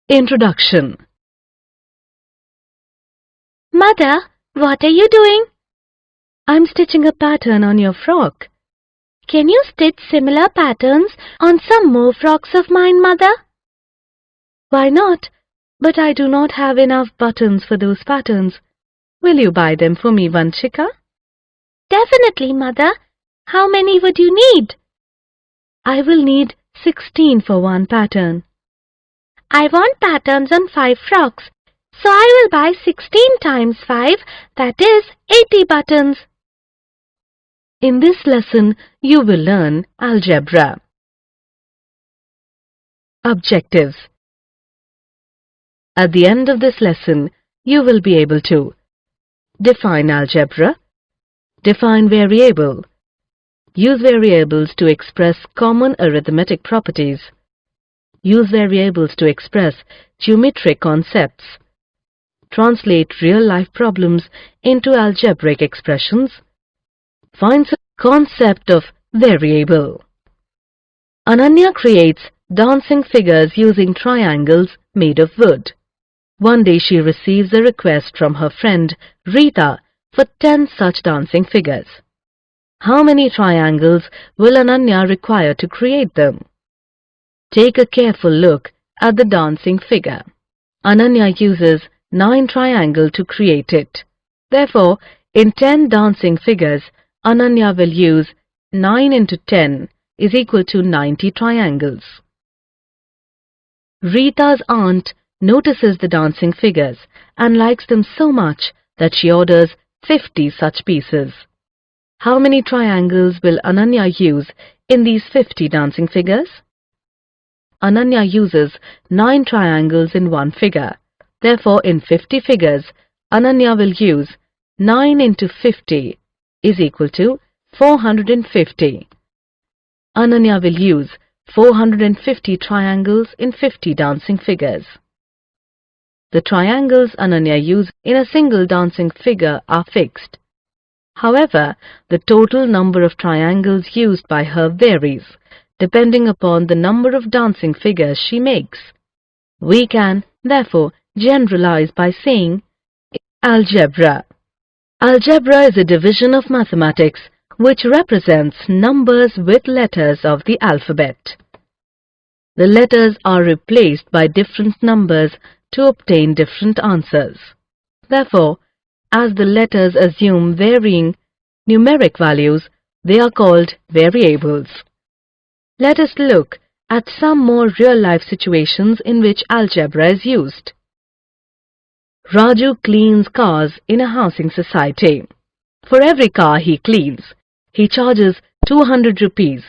Introduction. Mother, what are you doing? I'm stitching a pattern on your frock. Can you stitch similar patterns on some more frocks of mine, Mother? Why not? But I do not have enough buttons for those patterns. Will you buy them for me, Vanchika? Definitely, Mother. How many would you need? I will need 16 for one pattern. I want patterns on 5 frocks, so I will buy 16 times 5, that is 80 buttons. In this lesson, you will learn algebra. Objectives. At the end of this lesson, you will be able to define algebra, define variable, use variables to express common arithmetic properties, use variables to express geometric concepts, translate real-life problems into algebraic expressions, find the concept of variable. Ananya creates dancing figures using triangles made of wood. One day she receives a request from her friend Rita for 10 such dancing figures. How many triangles will Ananya require to create them? Take a careful look at the dancing figure. Ananya uses 9 triangles to create it. Therefore, in 10 dancing figures, Ananya will use 9 into 10 is equal to 90 triangles. Rita's aunt notices the dancing figures and likes them so much that she orders 50 such pieces. How many triangles will Ananya use in these 50 dancing figures? Ananya uses 9 triangles in one figure. Therefore, in 50 figures, Ananya will use 9 into 50 is equal to 450. Ananya will use 450 triangles in 50 dancing figures. The triangles Ananya uses in a single dancing figure are fixed. However, the total number of triangles used by her varies, depending upon the number of dancing figures she makes. We can, therefore, generalize by saying algebra. Algebra is a division of mathematics which represents numbers with letters of the alphabet. The letters are replaced by different numbers to obtain different answers. Therefore, as the letters assume varying numeric values, they are called variables. Let us look at some more real-life situations in which algebra is used. Raju cleans cars in a housing society. For every car he cleans, he charges 200 rupees.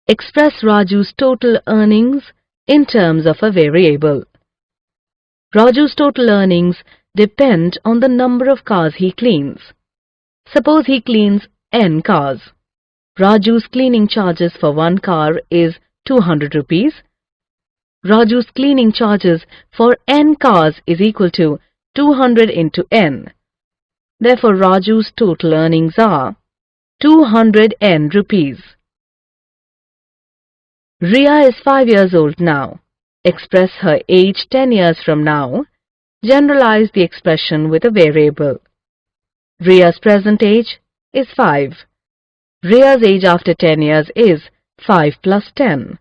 Express Raju's total earnings in terms of a variable. Raju's total earnings depend on the number of cars he cleans. Suppose he cleans n cars. Raju's cleaning charges for one car is 200 rupees. Raju's cleaning charges for n cars is equal to 200 into n. Therefore, Raju's total earnings are 200n rupees. Riya is 5 years old now. Express her age 10 years from now. Generalize the expression with a variable. Riya's present age is 5. Riya's age after 10 years is 5 plus 10.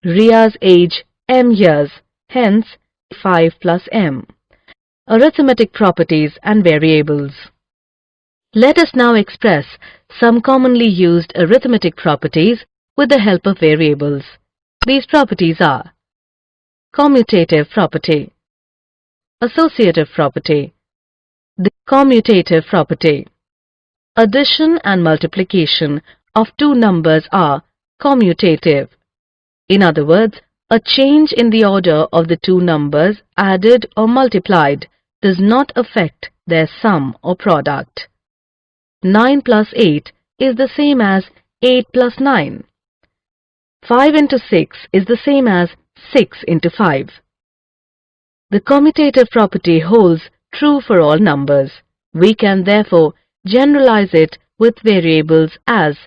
Riya's age m years, hence 5 plus m. Arithmetic properties and variables. Let us now express some commonly used arithmetic properties with the help of variables. These properties are commutative property, associative property, the commutative property. Addition and multiplication of two numbers are commutative. In other words, a change in the order of the two numbers added or multiplied does not affect their sum or product. 9 plus 8 is the same as 8 plus 9. 5 into 6 is the same as 6 into 5. The commutative property holds true for all numbers. We can therefore generalize it with variables as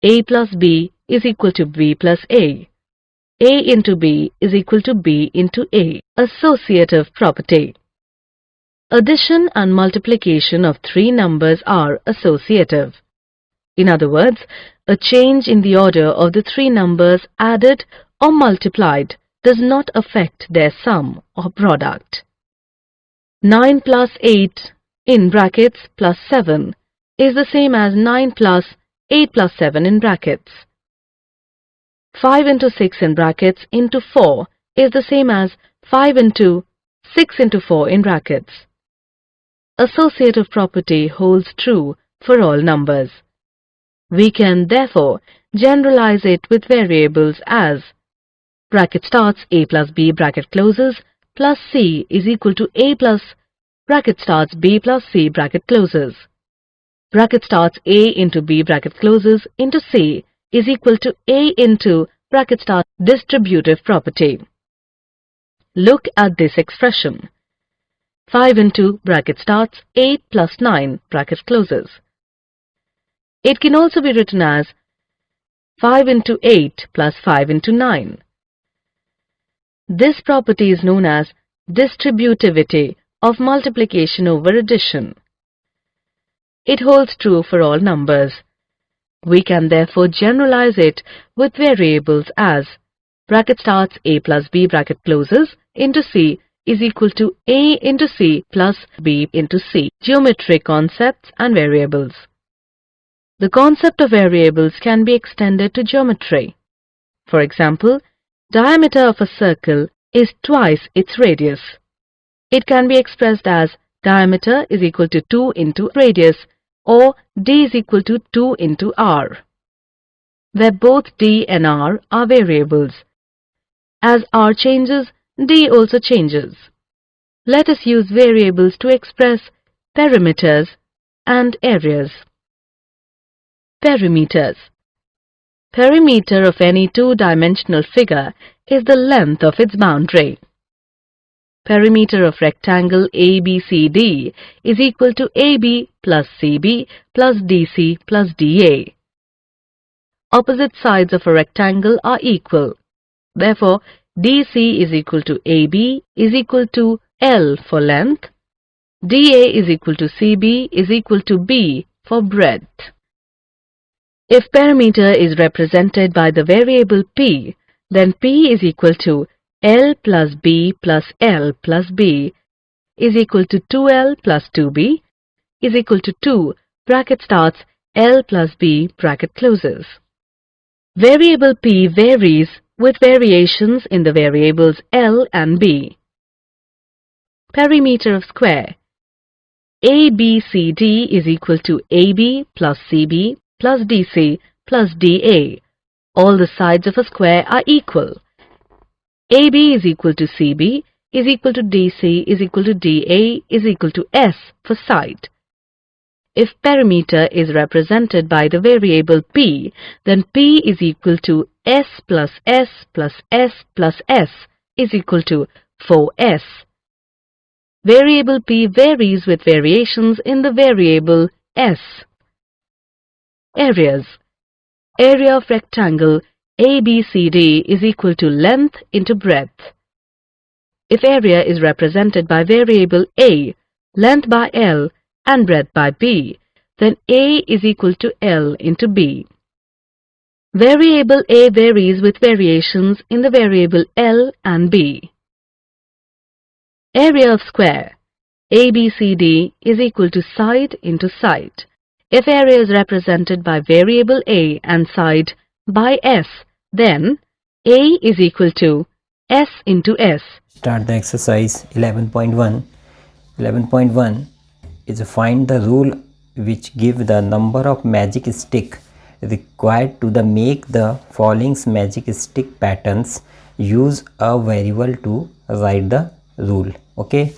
a plus b is equal to b plus a. A into B is equal to B into A. Associative property. Addition and multiplication of three numbers are associative. In other words, a change in the order of the three numbers added or multiplied does not affect their sum or product. 9 plus 8 in brackets plus 7 is the same as 9 plus 8 plus 7 in brackets. 5 into 6 in brackets into 4 is the same as 5 into 6 into 4 in brackets. Associative property holds true for all numbers. We can therefore generalize it with variables as bracket starts A plus B bracket closes plus C is equal to A plus bracket starts B plus C bracket closes. Bracket starts A into B bracket closes into C is equal to A into bracket starts distributive property. Look at this expression. 5 into bracket starts 8 plus 9 bracket closes. It can also be written as 5 into 8 plus 5 into 9. This property is known as distributivity of multiplication over addition. It holds true for all numbers. We can therefore generalize it with variables as bracket starts A plus B bracket closes into C is equal to A into C plus B into C. Geometric concepts and variables. The concept of variables can be extended to geometry. For example, diameter of a circle is twice its radius. It can be expressed as diameter is equal to 2 into radius or d is equal to 2 into r, where both d and r are variables. As r changes, d also changes. Let us use variables to express perimeters and areas. Perimeters. Perimeter of any two-dimensional figure is the length of its boundary. Perimeter of rectangle ABCD is equal to AB plus CB plus DC plus DA. Opposite sides of a rectangle are equal. Therefore, DC is equal to AB is equal to L for length. DA is equal to CB is equal to B for breadth. If perimeter is represented by the variable P, then P is equal to L plus B plus L plus B is equal to 2L plus 2B is equal to 2 bracket starts L plus B bracket closes. Variable P varies with variations in the variables L and B. Perimeter of square. ABCD is equal to AB plus CB plus DC plus DA. All the sides of a square are equal. AB is equal to CB is equal to DC is equal to DA is equal to S for side. If perimeter is represented by the variable P, then P is equal to S plus S plus S plus S is equal to 4S. Variable P varies with variations in the variable S. Areas. Area of rectangle ABCD is equal to length into breadth. If area is represented by variable A, length by L and breadth by B, then A is equal to L into B. Variable A varies with variations in the variable L and B. Area of square ABCD is equal to side into side. If area is represented by variable A and side by S, then A is equal to S into S. Start the exercise 11.1. 11.1 is find the rule which give the number of magic stick required to make the following magic stick patterns. Use a variable to write the rule. Okay,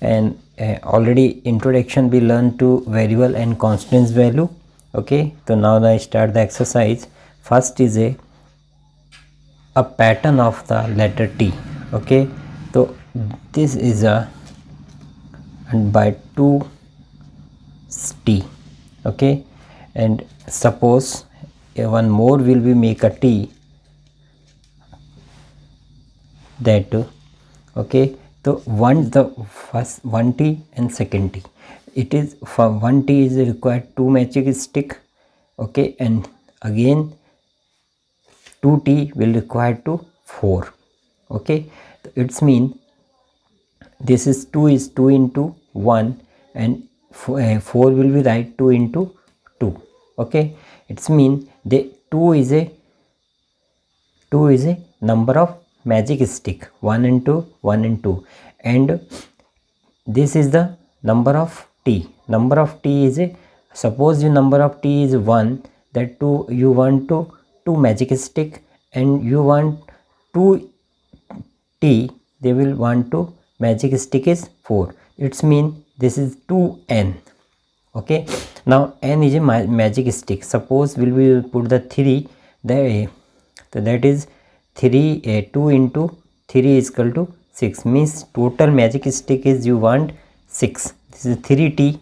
and already introduction we learned to variable and constants value. Okay, so now I start the exercise. First is a pattern of the letter T. Okay, so this is a and by 2 T. Okay, and suppose one more will be make a T that okay, so the first 1t and second t, it is for 1t is required 2 magic stick, okay, and again 2t will require to 4, okay. It's mean this is 2 into 1 and 4 will be right 2 into 2, okay. It's mean the 2 is a number of magic stick, 1 and 2, 1 and 2, and this is the number of t. Number of t is a, suppose your number of t is 1, that 2 you want to 2 magic stick, and you want 2 t, they will want to magic stick is 4. It's mean this is 2n, okay. Now n is a magic stick. Suppose we will put the 3 there, so that is 3 2 into 3 is equal to 6, means total magic stick is you want 6. This is 3t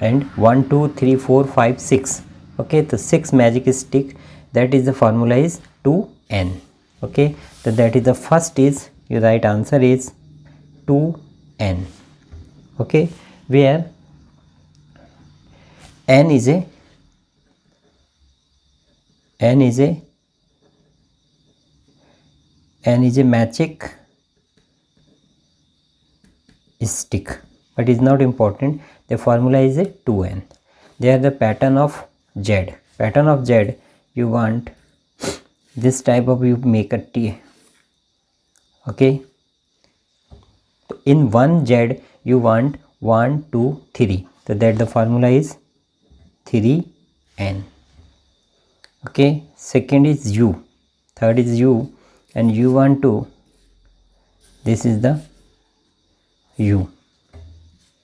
and 1 2 3 4 5 6, okay. The 6 magic stick, that is the formula is 2n, okay. So that is the first is your right answer is 2n, okay, where n is a magic stick, but is not important. The formula is a 2n. They are the pattern of z. Pattern of z, you want this type of, you make a t, okay. In one z you want 1 2 3, so that the formula is 3n, okay. Second is u, third is u, and you want to, this is the u,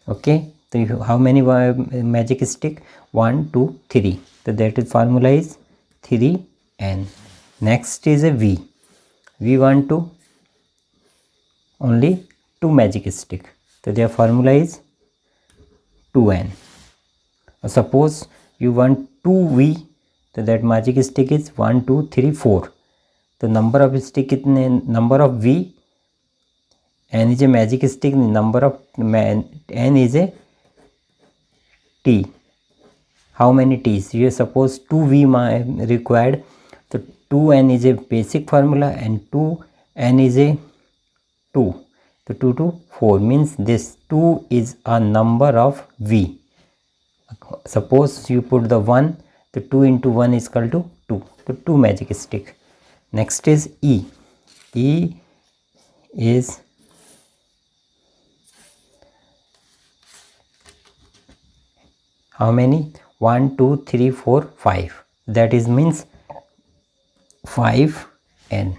okay. So how many magic stick? 1 2 3, so that is formula is 3n. Next is a v. We want to only 2 magic stick, so their formula is 2n. Suppose you want 2v, so that magic stick is 1 2 3 4. The number of stick is number of v, n is a magic stick, number of n is a t. How many t's? You suppose 2v required, so 2n is a basic formula and 2n is a 2, so 2 to 4, means this 2 is a number of v. Suppose you put the 1, the 2 into 1 is equal to 2, so 2 magic stick. Next is e. E is how many? 1 2 3 4 5, that is means 5n.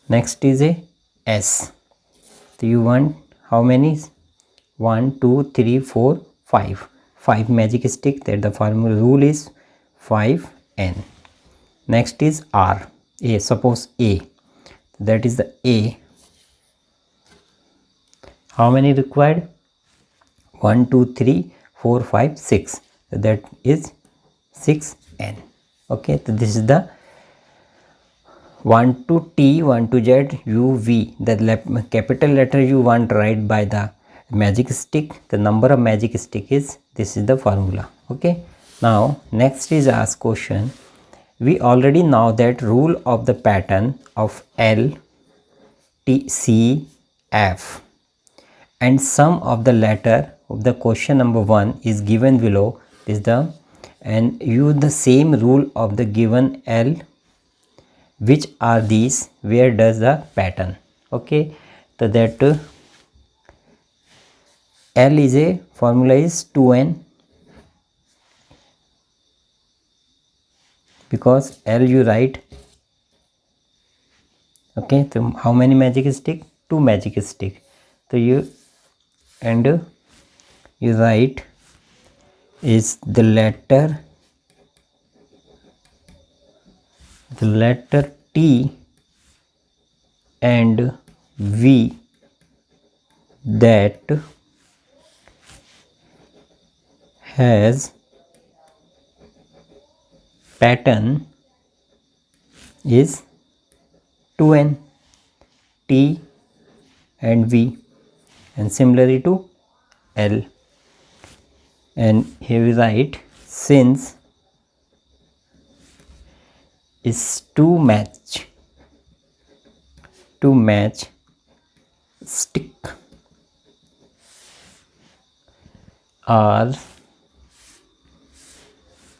Next is a s. So you want how many? 1 2 3 4 5, 5 magic stick, that the formula rule is 5n. Next is r. A, suppose a, that is the a. How many required? 1 2 3 4 5 6, so that is 6n, okay. So this is the 1 to t, 1 to z, u, v. The capital letter you want to write by the magic stick. The number of magic stick is, this is the formula, okay. Now next is ask question. We already know that rule of the pattern of L, T, C, F, and sum of the letter of the question number 1 is given below. Is the, and use the same rule of the given L. Which are these? Where does the pattern? Okay, so that L is a formula is 2n, because L you write, okay. So how many magic stick? 2 magic stick. So you and you write is the letter T and V that has pattern is 2n. T and V, and similarly to L. And here we write, since is to match stick are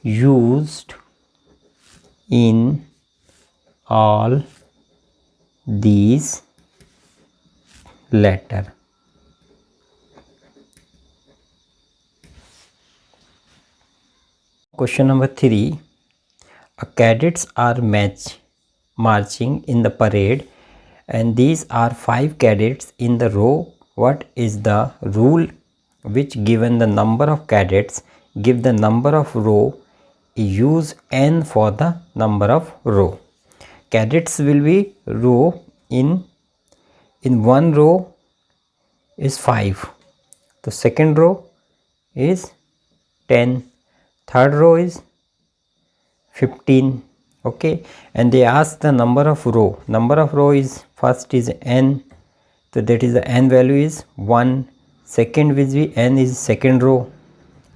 used in all these letters. Question number 3. Cadets are marching in the parade, and these are 5 cadets in the row. What is the rule which, given the number of cadets, give the number of row, use n for the number of row? Cadets will be row in one row is 5. The second row is 10. Third row is 15. Okay, and they ask the number of row is first is n, so that is the n value is 1. Second will be n is second row.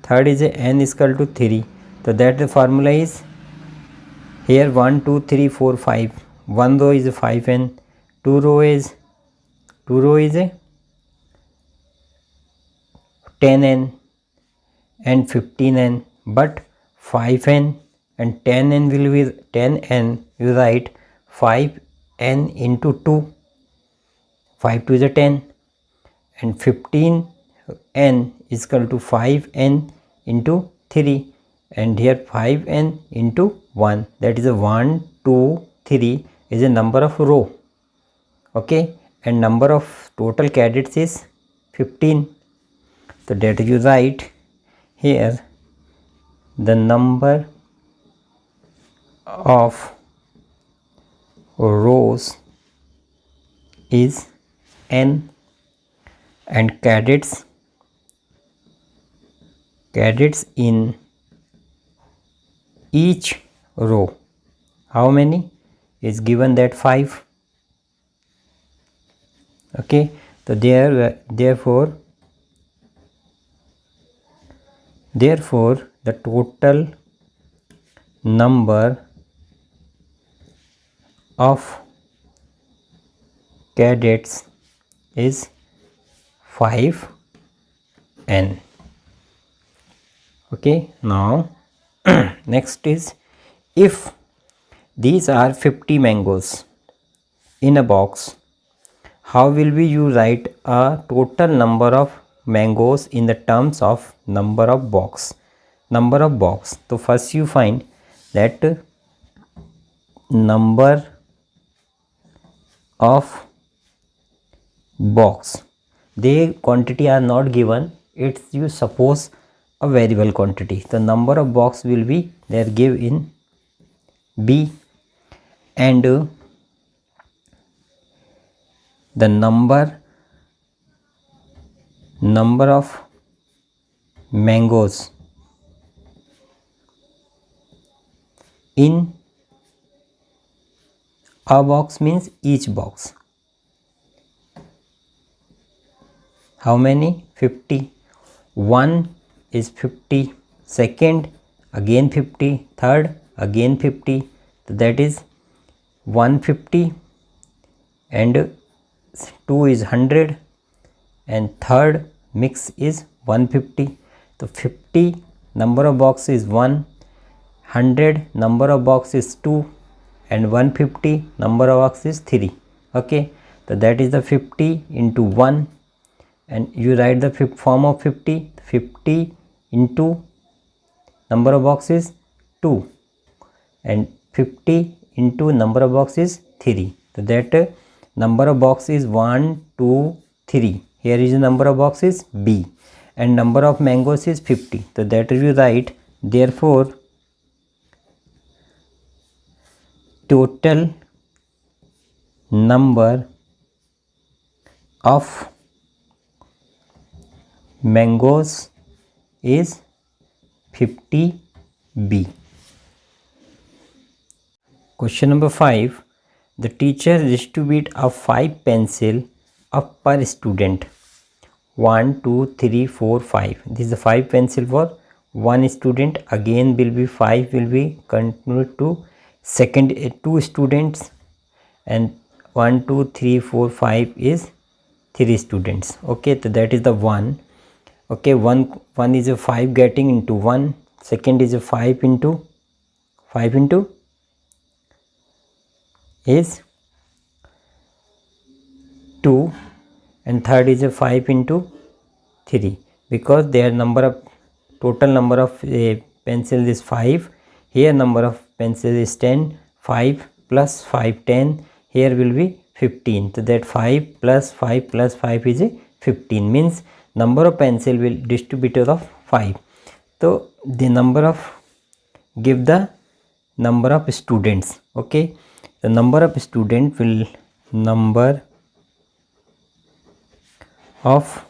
Third is n is equal to 3, so that the formula is here 1 2 3 4 5. One row is 5n, two row is a 10n and 15n, but 5n and 10n will be 10n. You write 5n into 2, 5 2 is a 10, and 15n is equal to 5n into 3, and here 5n into 1, that is a 1 2 3 is a number of row. Okay, and number of total cadets is 15, so that you write here the number of rows is n, and cadets in each row, how many is given, that 5. Okay, so therefore the total number of cadets is 5n. Okay, now next is, if these are 50 mangoes in a box, how will you write a total number of mangoes in the terms of number of box? So first you find that number of box, they quantity are not given, it's you suppose a variable quantity. The number of box will be there give in B, and the number of mangoes in a box means each box, how many? 50. 1 is 50, second again 50, third again 50, so that is 150, and 2 is 100, and third mix is 150. So 50 number of box is 1, 100 number of box is 2, and 150 number of box is 3. Okay, so that is the 50 into 1, and you write the form of 50 into number of box is 2, and 50 into number of box is 3, so that number of box is 1 2 3. Here is the number of box is B, and number of mangoes is 50, so that you write, therefore total number of mangoes is 50B. Question number 5. the teacher distribute a 5 pencil up per student. 1 2 3 4 5. This is the 5 pencil for one student. Again will be 5 will be continued to second 2 students, and 1 2 3 4 5 is 3 students. Okay, so that is the 1. Okay, one is a 5 getting into 1, second is a 5 into is 2, and third is a 5 into 3, because their total number of pencils is 5. Here number of pencils is 10. 5 plus 5 10. Here will be 15. So that 5 plus 5 plus 5 is a 15, means number of pencil will distributed of 5. So the number of give the number of students. Okay, the number of student will number of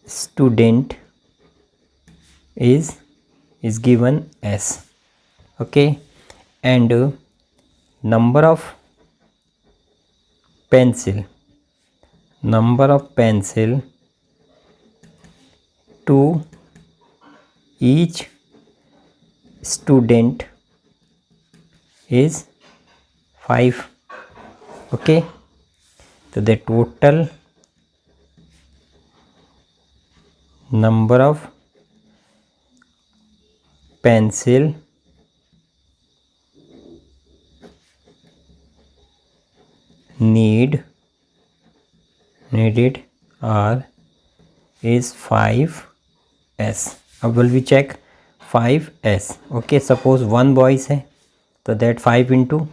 student is given as. Okay, and number of pencil to each student is 5. Okay, so the total number of pencil needed are is 5s. अब will we check 5s. Okay, suppose one boys है तो that 5 into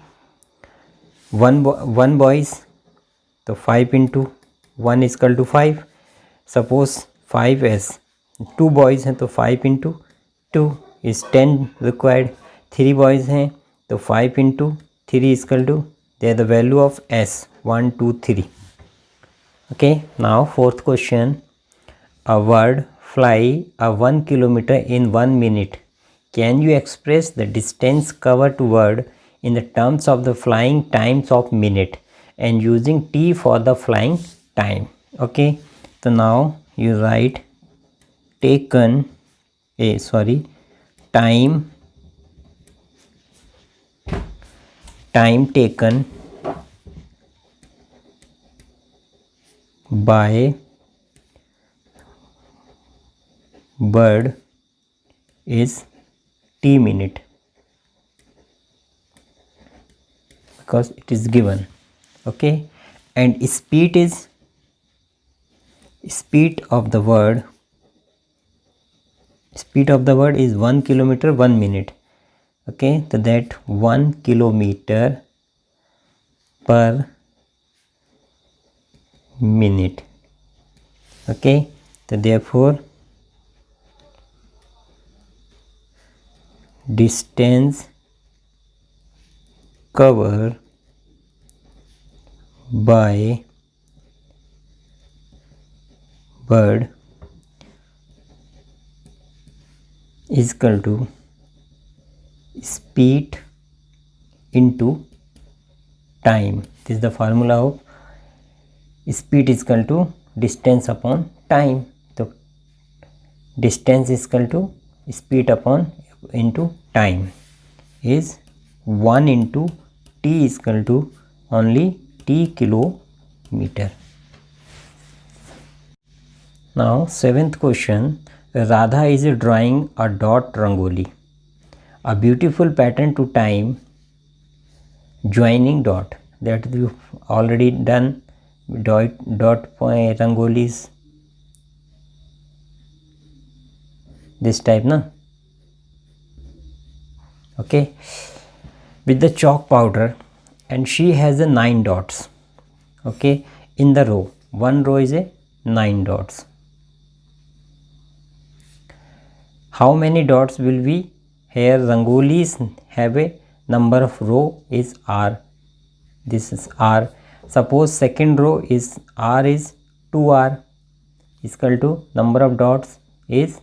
one boys, तो 5 into 1 is equal to 5. Suppose 5s, 2 boys हैं तो 5 into 2 is 10 required. 3 boys हैं तो 5 into 3 is equal to, they are the value of s 1 2 3. Okay, now fourth question. A bird fly a 1 kilometer in 1 minute. Can you express the distance covered to bird in the terms of the flying times of minute and using t for the flying time? Okay, so now you write time taken by bird is t minute, because it is given. Okay, and speed of the bird is 1 kilometer 1 minute. Okay, so that 1 kilometer per minute. Okay, so therefore distance covered by bird is equal to speed into time. This is the formula of speed is equal to distance upon time. So distance is equal to speed upon into time is 1 into t is equal to only t kilometer. Now seventh question. Radha is drawing a dot rangoli, a beautiful pattern to time joining dot. That you already done. Dot point rangolis this type, na? Okay, with the chalk powder, and she has a 9 dots. Okay, in the row, one row is a 9 dots. How many dots will be here? Rangolis have a number of row is r. This is r. Suppose second row is r is 2r is equal to number of dots is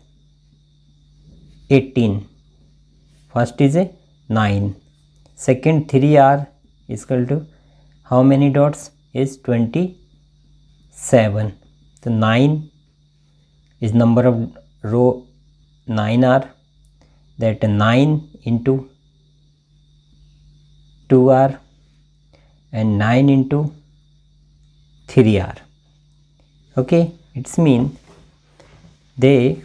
18. First is a 9, second 3r is equal to how many dots is 27. So 9 is number of row 9 are, that 9 into 2 are, and 9 into 3 are. Okay, it's mean they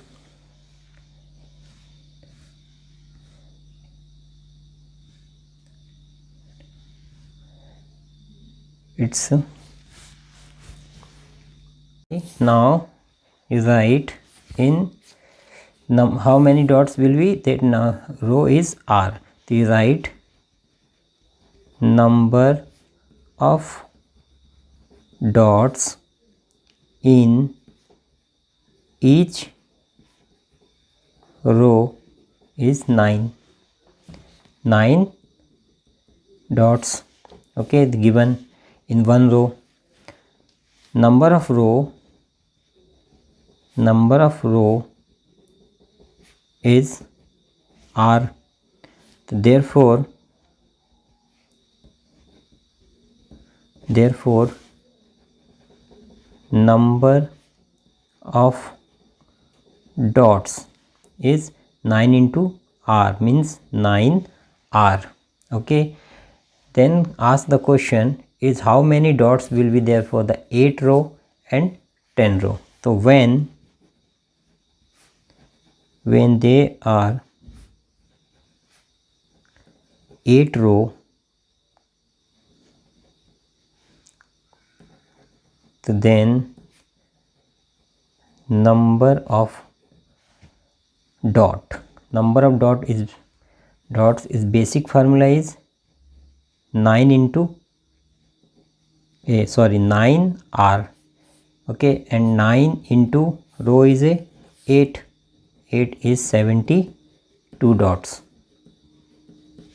it's now you write in how many dots will be, that now row is R. So you write number of dots in each row is 9 dots. Okay, given in one row. Number of row is R. Therefore number of dots is 9 into R, means 9R. Okay, then ask the question is how many dots will be there for the 8 row and 10 row. So when they are 8 row, so then number of dots is basic formula is 9R. Okay, and 9 into row is 8 is 72 dots.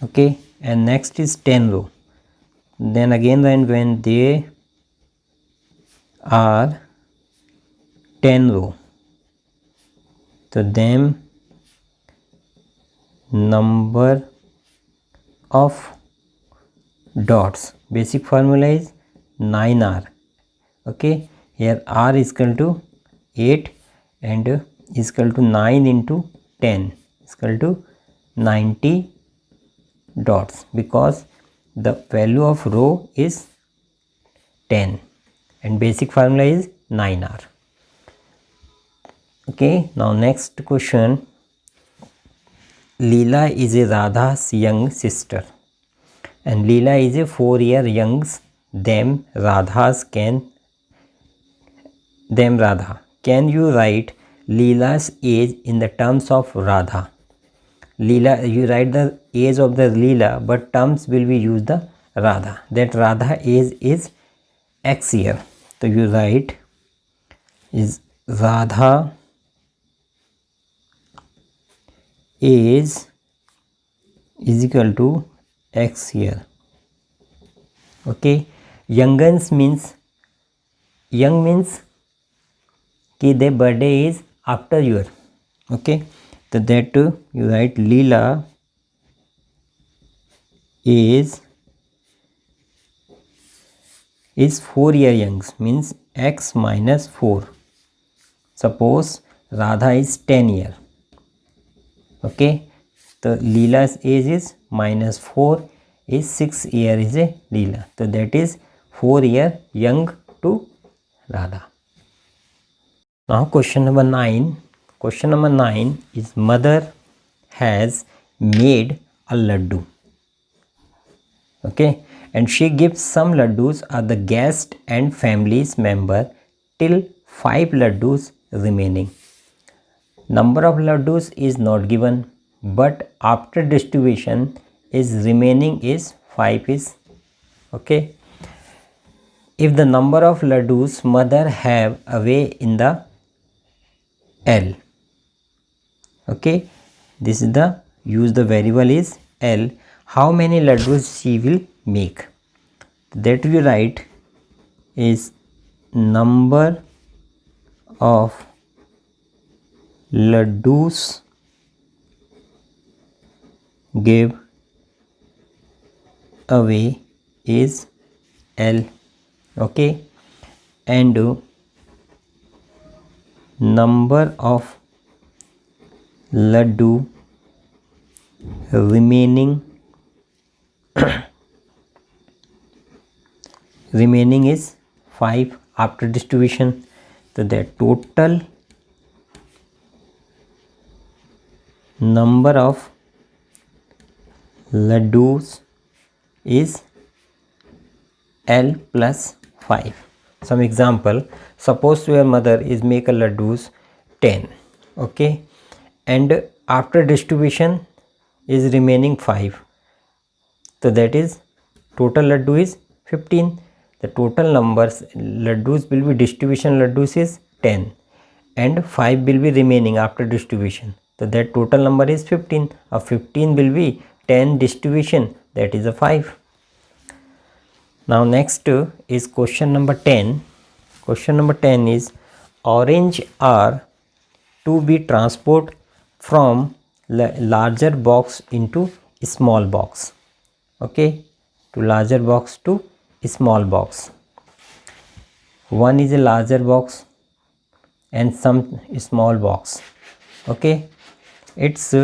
Okay, and next is 10 row. Then again when they are 10 row, so then number of dots, basic formula is 9R. Okay, here R is equal to 8 and is equal to 9 into 10 is equal to 90 dots, because the value of row is 10 and basic formula is 9R. Okay, now next question. Leela is a Radha's young sister and Leela is a 4-year younger than Radha. Can you write Leela's age in the terms of Radha? Leela, you write the age of the Leela, but terms will be used the Radha. That Radha age is X year. So you write is Radha age is equal to X year. Okay, young means कि their birthday is after your. Okay, so that you write Leela is 4-year young, means X minus 4. Suppose Radha is 10 year. Okay, so Leela's age is minus 4 is 6 year is a Leela. So that is 4 year young to Radha. Now question number 9. Question number 9 is mother has made a laddu. Okay, and she gives some laddus are the guest and family's member till 5 laddus remaining. Number of laddus is not given, but after distribution is remaining is 5 is. Okay, if the number of laddus mother have away in the L. Okay, this is the use the variable is L. How many laddus she will make? That we write is number of laddus give away is L. Okay, and number of laddu remaining is 5 after distribution. So the total number of laddus is L plus 5. Some example, suppose your mother is make a laddus 10, okay, and after distribution is remaining 5, so that is total laddu is 15. The total numbers laddus will be distribution laddus is 10 and 5 will be remaining after distribution, so that total number is 15. A 15 will be 10 distribution, that is a 5. Now next is question number 10. Question number 10 is orange are to be transported from larger box into small box. Okay, to larger box to small box. One is a larger box and some small box. Okay, it's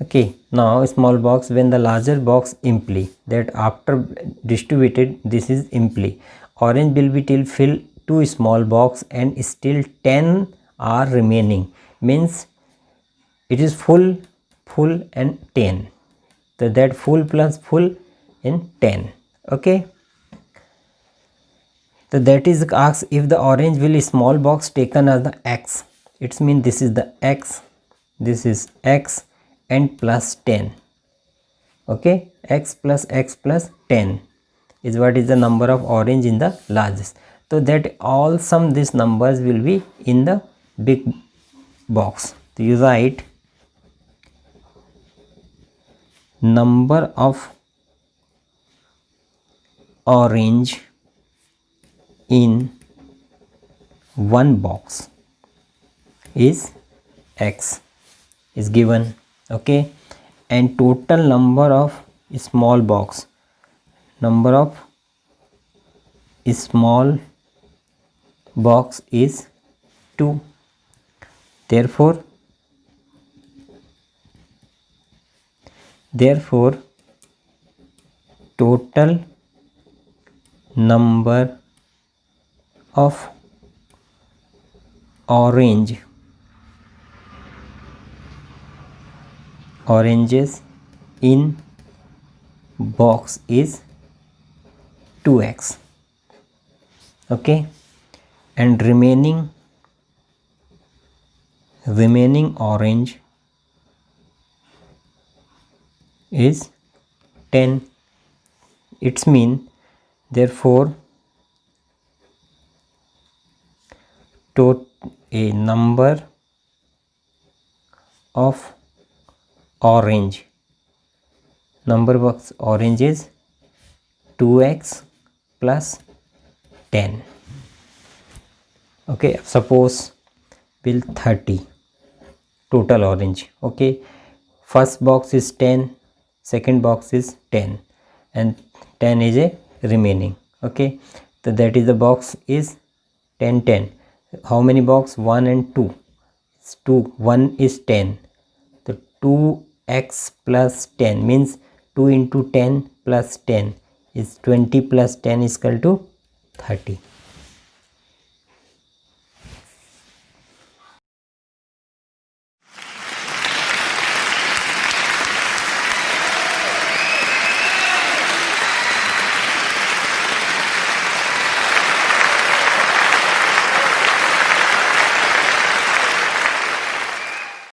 okay. Now small box, when the larger box empty, that after distributed this is empty. Orange will be till fill to small box and still 10 are remaining, means it is full and 10, so that full plus full in 10. Okay, so that is asked if the orange will small box taken as the x, it means this is the x, this is x and plus 10. Okay, x plus 10 is what is the number of orange in the largest, so that all sum these numbers will be in the big box. So you write number of orange in one box is x is given. Okay, and total number of small box, number of small box is 2. Therefore total number of oranges in box is 2x. Okay, and remaining orange is 10. It's mean therefore a number of orange is 2x plus 10. Okay, suppose will 30 total orange. Okay, first box is 10, second box is 10 and 10 is a remaining. Okay, so that is the box is 10. How many box? 1 and 2. It's 2. 1 is 10. So 2x plus 10 means 2 into 10 plus 10 is 20 plus 10 is equal to 30.